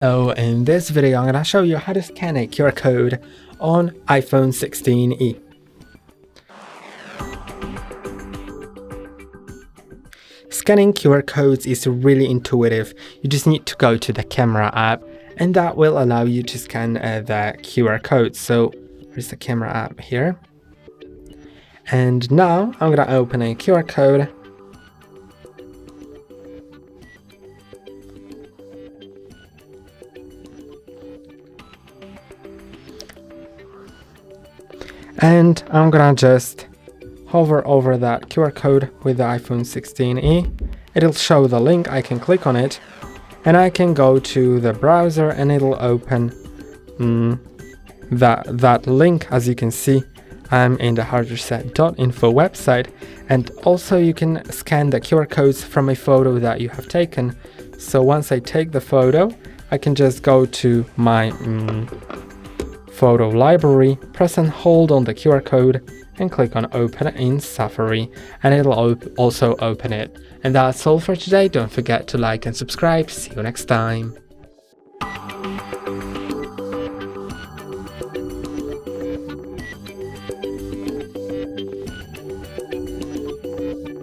So in this video, I'm going to show you how to scan a QR code on iPhone 16e. Scanning QR codes is really intuitive. You just need to go to the camera app and that will allow you to scan the QR code. So here's the camera app here. And now I'm going to open a QR code. And I'm gonna just hover over that QR code with the iPhone 16e. It'll show the link, I can click on it and I can go to the browser and it'll open that link. As you can see, I'm in the HardReset.Info website, and also you can scan the QR codes from a photo that you have taken. So once I take the photo, I can just go to my photo library, press and hold on the QR code and click on open in Safari, and it'll also open it. And that's all for today. Don't forget to like and subscribe. See you next time.